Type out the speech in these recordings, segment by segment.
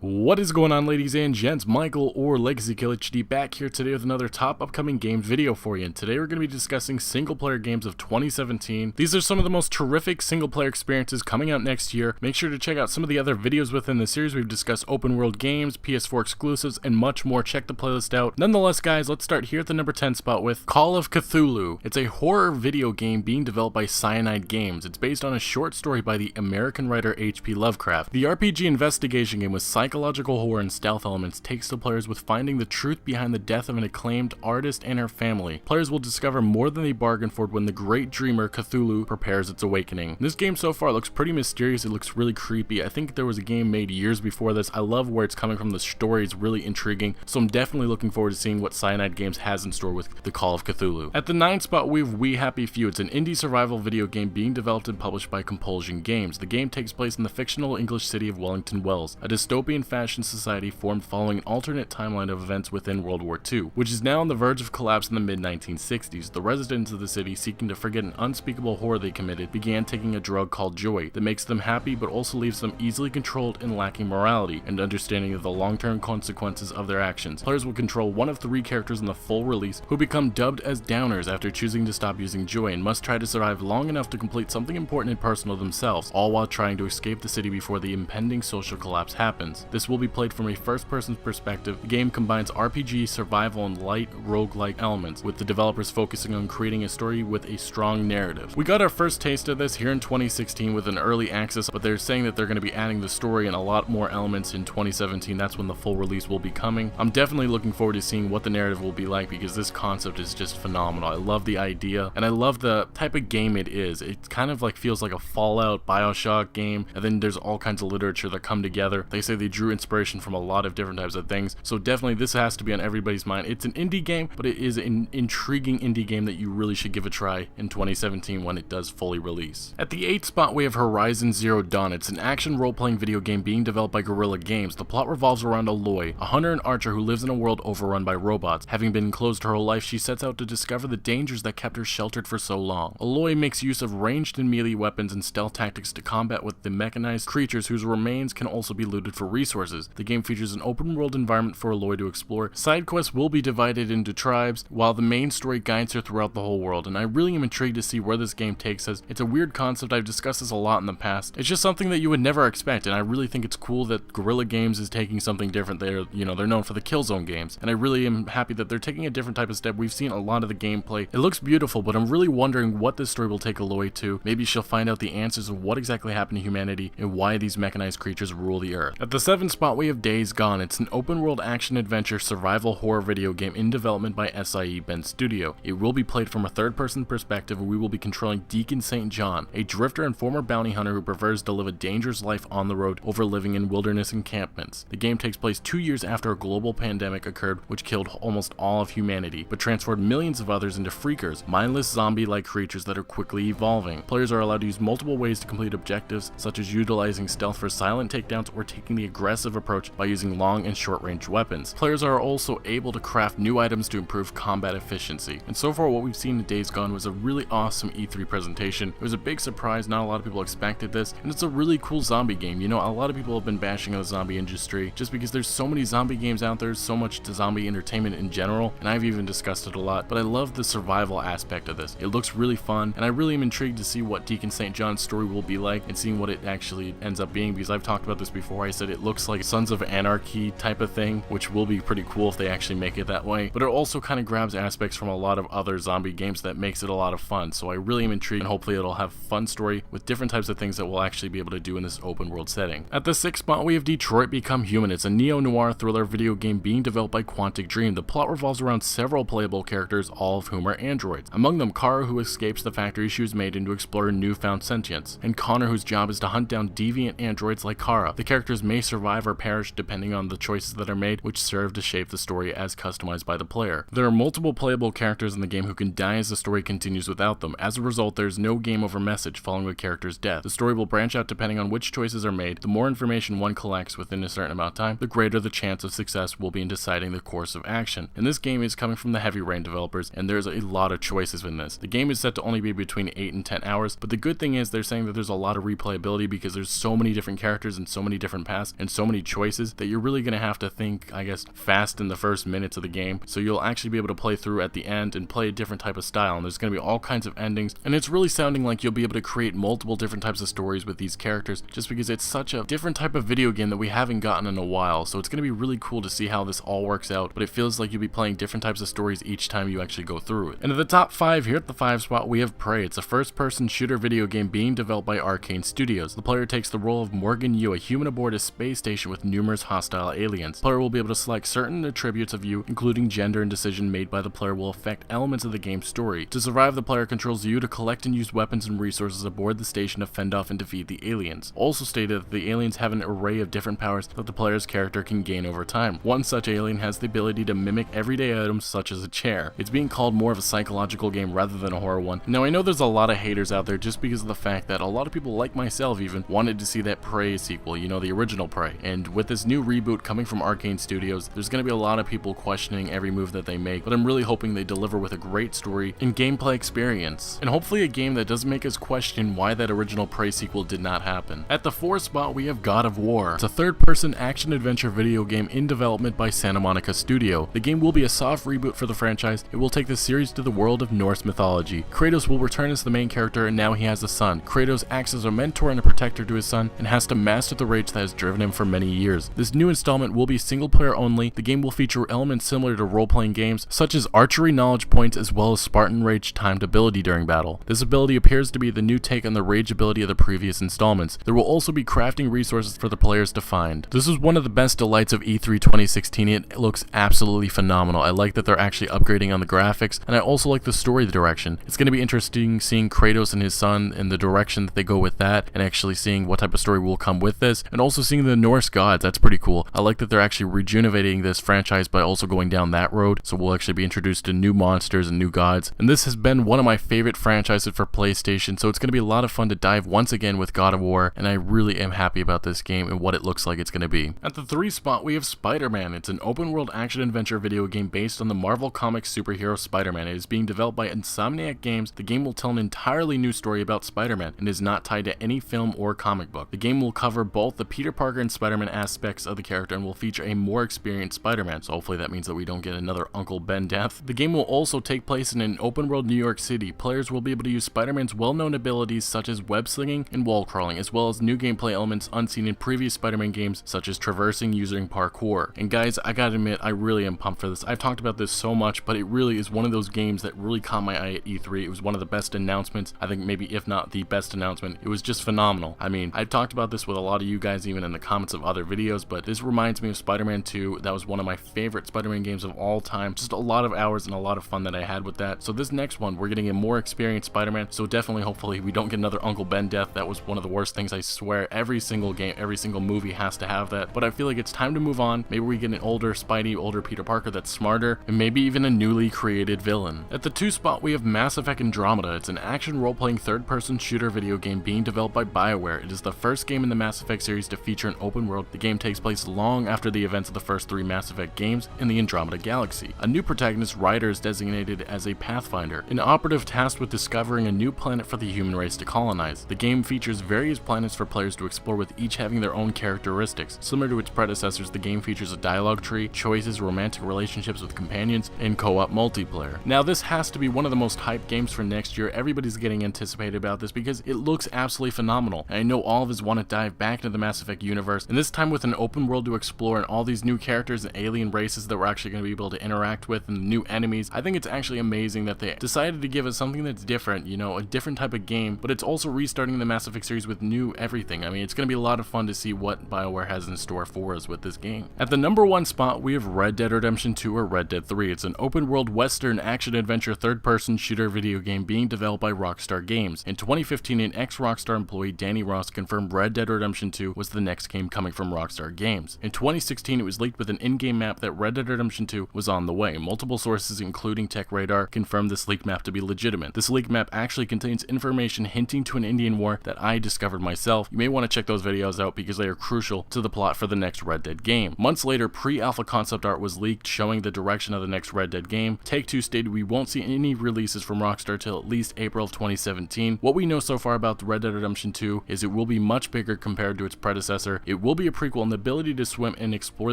What is going on, ladies and gents? Michael or Legacy Kill HD back here today with another top upcoming games video for you. And today we're going to be discussing single player games of 2017. These are some of the most terrific single player experiences coming out next year. Make sure to check out some of the other videos within the series. We've discussed open world games, PS4 exclusives, and much more. Check the playlist out. Nonetheless, guys, let's start here at the number 10 spot with Call of Cthulhu. It's a horror video game being developed by Cyanide Games. It's based on a short story by the American writer H.P. Lovecraft. The RPG investigation game with psychological horror and stealth elements takes the players with finding the truth behind the death of an acclaimed artist and her family. Players will discover more than they bargained for when the great dreamer Cthulhu prepares its awakening. This game so far looks pretty mysterious. It looks really creepy. I think there was a game made years before this. I love where it's coming from. The story is really intriguing, so I'm definitely looking forward to seeing what Cyanide Games has in store with the Call of Cthulhu. At the 9th spot, we have We Happy Few. It's an indie survival video game being developed and published by Compulsion Games. The game takes place in the fictional English city of Wellington Wells, a dystopian fashion society formed following an alternate timeline of events within World War II, which is now on the verge of collapse in the mid-1960s. The residents of the city, seeking to forget an unspeakable horror they committed, began taking a drug called joy that makes them happy but also leaves them easily controlled and lacking morality and understanding of the long-term consequences of their actions. Players will control one of 3 characters in the full release who become dubbed as downers after choosing to stop using joy and must try to survive long enough to complete something important and personal themselves, all while trying to escape the city before the impending social collapse happens. This will be played from a first-person perspective. The game combines RPG, survival, and light roguelike elements, with the developers focusing on creating a story with a strong narrative. We got our first taste of this here in 2016 with an early access, but they're saying that they're going to be adding the story and a lot more elements in 2017. That's when the full release will be coming. I'm definitely looking forward to seeing what the narrative will be like because this concept is just phenomenal. I love the idea, and I love the type of game it is. It kind of like feels like a Fallout, Bioshock game, and then there's all kinds of literature that come together. They say they drew inspiration from a lot of different types of things, so definitely this has to be on everybody's mind. It's an indie game, but it is an intriguing indie game that you really should give a try in 2017 when it does fully release. At the 8th spot, we have Horizon Zero Dawn. It's an action role-playing video game being developed by Guerrilla Games. The plot revolves around Aloy, a hunter and archer who lives in a world overrun by robots. Having been enclosed her whole life, she sets out to discover the dangers that kept her sheltered for so long. Aloy makes use of ranged and melee weapons and stealth tactics to combat with the mechanized creatures whose remains can also be looted for resources. The game features an open world environment for Aloy to explore. Side quests will be divided into tribes, while the main story guides her throughout the whole world, and I really am intrigued to see where this game takes us. It's a weird concept. I've discussed this a lot in the past. It's just something that you would never expect, and I really think it's cool that Guerrilla Games is taking something different. They're known for the Killzone games, and I really am happy that they're taking a different type of step. We've seen a lot of the gameplay. It looks beautiful, but I'm really wondering what this story will take Aloy to. Maybe she'll find out the answers of what exactly happened to humanity and why these mechanized creatures rule the earth. At the 7th spot, we have Days Gone. It's an open world action-adventure survival horror video game in development by SIE Bend Studio. It will be played from a third-person perspective, and we will be controlling Deacon St. John, a drifter and former bounty hunter who prefers to live a dangerous life on the road over living in wilderness encampments. The game takes place 2 years after a global pandemic occurred which killed almost all of humanity, but transformed millions of others into freakers, mindless zombie-like creatures that are quickly evolving. Players are allowed to use multiple ways to complete objectives, such as utilizing stealth for silent takedowns or taking the aggressive approach by using long and short-range weapons. Players are also able to craft new items to improve combat efficiency. And so far what we've seen in Days Gone was a really awesome E3 presentation. It was a big surprise. Not a lot of people expected this, and it's a really cool zombie game. A lot of people have been bashing on the zombie industry just because there's so many zombie games out there, so much to zombie entertainment in general, and I've even discussed it a lot, but I love the survival aspect of this. It looks really fun, and I really am intrigued to see what Deacon St. John's story will be like and seeing what it actually ends up being, because I've talked about this before. I said it looks like Sons of Anarchy type of thing, which will be pretty cool if they actually make it that way, but it also kind of grabs aspects from a lot of other zombie games that makes it a lot of fun. So I really am intrigued, and hopefully it'll have a fun story with different types of things that we'll actually be able to do in this open world setting. At the 6th spot, we have Detroit Become Human. It's a neo-noir thriller video game being developed by Quantic Dream. The plot revolves around several playable characters, all of whom are androids. Among them, Kara, who escapes the factory she was made in to explore newfound sentience, and Connor, whose job is to hunt down deviant androids like Kara. The characters may survive or perish depending on the choices that are made, which serve to shape the story as customized by the player. There are multiple playable characters in the game who can die as the story continues without them. As a result, there's no game over message following a character's death. The story will branch out depending on which choices are made. The more information one collects within a certain amount of time, the greater the chance of success will be in deciding the course of action. And this game is coming from the Heavy Rain developers, and there's a lot of choices in this. The game is set to only be between 8 and 10 hours, but the good thing is they're saying that there's a lot of replayability because there's so many different characters and so many different paths, and and so many choices that you're really going to have to think, I guess, fast in the first minutes of the game, so you'll actually be able to play through at the end and play a different type of style, and there's going to be all kinds of endings, and it's really sounding like you'll be able to create multiple different types of stories with these characters, just because it's such a different type of video game that we haven't gotten in a while. So it's going to be really cool to see how this all works out, but it feels like you'll be playing different types of stories each time you actually go through it. And at the top 5, here at the 5 spot, we have Prey. It's a first-person shooter video game being developed by Arcane Studios. The player takes the role of Morgan Yu, a human aboard a space station with numerous hostile aliens. The player will be able to select certain attributes of you, including gender, and decision made by the player will affect elements of the game's story. To survive, the player controls you to collect and use weapons and resources aboard the station to fend off and defeat the aliens. Also stated that the aliens have an array of different powers that the player's character can gain over time. One such alien has the ability to mimic everyday items such as a chair. It's being called more of a psychological game rather than a horror one. Now I know there's a lot of haters out there just because of the fact that a lot of people, like myself even, wanted to see that Prey sequel, you know, the original Prey. And with this new reboot coming from Arcane Studios, there's going to be a lot of people questioning every move that they make, but I'm really hoping they deliver with a great story and gameplay experience, and hopefully a game that doesn't make us question why that original Prey sequel did not happen. At the 4th spot, we have God of War. It's a third-person action-adventure video game in development by Santa Monica Studio. The game will be a soft reboot for the franchise. It will take the series to the world of Norse mythology. Kratos will return as the main character, and now he has a son. Kratos acts as a mentor and a protector to his son, and has to master the rage that has driven him for many years. This new installment will be single-player only. The game will feature elements similar to role-playing games, such as archery knowledge points as well as Spartan Rage timed ability during battle. This ability appears to be the new take on the rage ability of the previous installments. There will also be crafting resources for the players to find. This is one of the best delights of E3 2016. It looks absolutely phenomenal. I like that they're actually upgrading on the graphics, and I also like the story direction. It's going to be interesting seeing Kratos and his son and the direction that they go with that, and actually seeing what type of story will come with this, and also seeing the Norse gods. That's pretty cool. I like that they're actually rejuvenating this franchise by also going down that road, so we'll actually be introduced to new monsters and new gods, and this has been one of my favorite franchises for PlayStation, so it's going to be a lot of fun to dive once again with God of War, and I really am happy about this game and what it looks like it's going to be. At the 3 spot, we have Spider-Man. It's an open-world action-adventure video game based on the Marvel Comics superhero Spider-Man. It is being developed by Insomniac Games. The game will tell an entirely new story about Spider-Man and is not tied to any film or comic book. The game will cover both the Peter Parker and Spider-Man aspects of the character and will feature a more experienced Spider-Man, so hopefully that means that we don't get another Uncle Ben death. The game will also take place in an open-world New York City. Players will be able to use Spider-Man's well-known abilities such as web-slinging and wall crawling, as well as new gameplay elements unseen in previous Spider-Man games such as traversing using parkour. And guys, I gotta admit, I really am pumped for this. I've talked about this so much, but it really is one of those games that really caught my eye at E3. It was one of the best announcements. I think maybe if not the best announcement. It was just phenomenal. I mean, I've talked about this with a lot of you guys even in the comments of other videos, but this reminds me of Spider-Man 2. That was one of my favorite Spider-Man games of all time. Just a lot of hours and a lot of fun that I had with that. So this next one, we're getting a more experienced Spider-Man, so definitely hopefully we don't get another Uncle Ben death. That was one of the worst things. I swear every single game, every single movie has to have that, but I feel like it's time to move on. Maybe we get an older Spidey, older Peter Parker that's smarter, and maybe even a newly created villain. At the 2 spot, we have Mass Effect Andromeda. It's an action role-playing third-person shooter video game being developed by BioWare. It is the first game in the Mass Effect series to feature an open world. The game takes place long after the events of the first 3 Mass Effect games in the Andromeda galaxy. A new protagonist, Ryder, is designated as a Pathfinder, an operative tasked with discovering a new planet for the human race to colonize. The game features various planets for players to explore, with each having their own characteristics. Similar to its predecessors, the game features a dialogue tree, choices, romantic relationships with companions, and co-op multiplayer. Now this has to be one of the most hyped games for next year. Everybody's getting anticipated about this because it looks absolutely phenomenal. And I know all of us want to dive back into the Mass Effect universe, and this time with an open world to explore and all these new characters and alien races that we're actually going to be able to interact with and new enemies. I think it's actually amazing that they decided to give us something that's different, you know, a different type of game, but it's also restarting the Mass Effect series with new everything. I mean, it's going to be a lot of fun to see what BioWare has in store for us with this game. At the number 1 spot, we have Red Dead Redemption 2 or Red Dead 3. It's an open world western action-adventure third-person shooter video game being developed by Rockstar Games. In 2015, an ex-Rockstar employee, Danny Ross, confirmed Red Dead Redemption 2 was the next game coming from Rockstar Games. In 2016, it was leaked with an in-game map that Red Dead Redemption 2 was on the way. Multiple sources, including TechRadar, confirmed this leaked map to be legitimate. This leaked map actually contains information hinting to an Indian war that I discovered myself. You may want to check those videos out because they are crucial to the plot for the next Red Dead game. Months later, pre-alpha concept art was leaked showing the direction of the next Red Dead game. Take-Two stated we won't see any releases from Rockstar till at least April of 2017. What we know so far about the Red Dead Redemption 2 is it will be much bigger compared to its predecessor. It It will be a prequel, and the ability to swim and explore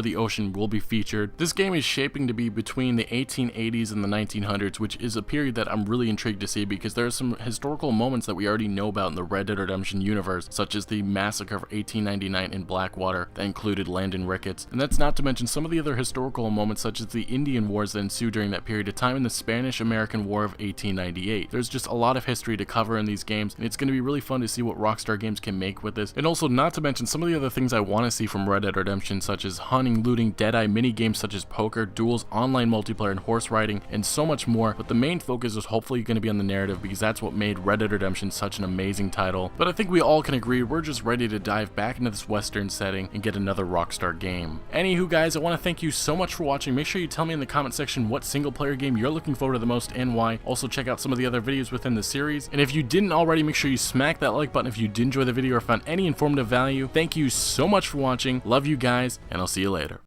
the ocean will be featured. This game is shaping to be between the 1880s and the 1900s, which is a period that I'm really intrigued to see because there are some historical moments that we already know about in the Red Dead Redemption universe, such as the massacre of 1899 in Blackwater that included Landon Ricketts. And that's not to mention some of the other historical moments such as the Indian Wars that ensued during that period of time and the Spanish-American War of 1898. There's just a lot of history to cover in these games, and it's going to be really fun to see what Rockstar Games can make with this. And also not to mention some of the other things I want to see from Red Dead Redemption, such as hunting, looting, Deadeye, mini games such as poker, duels, online multiplayer, and horse riding, and so much more. But the main focus is hopefully going to be on the narrative because that's what made Red Dead Redemption such an amazing title. But I think we all can agree we're just ready to dive back into this Western setting and get another Rockstar game. Anywho guys, I want to thank you so much for watching. Make sure you tell me in the comment section what single player game you're looking forward to the most and why. Also check out some of the other videos within the series. And if you didn't already, make sure you smack that like button if you did enjoy the video or found any informative value. Thank you so much for watching. Love you guys, and I'll see you later.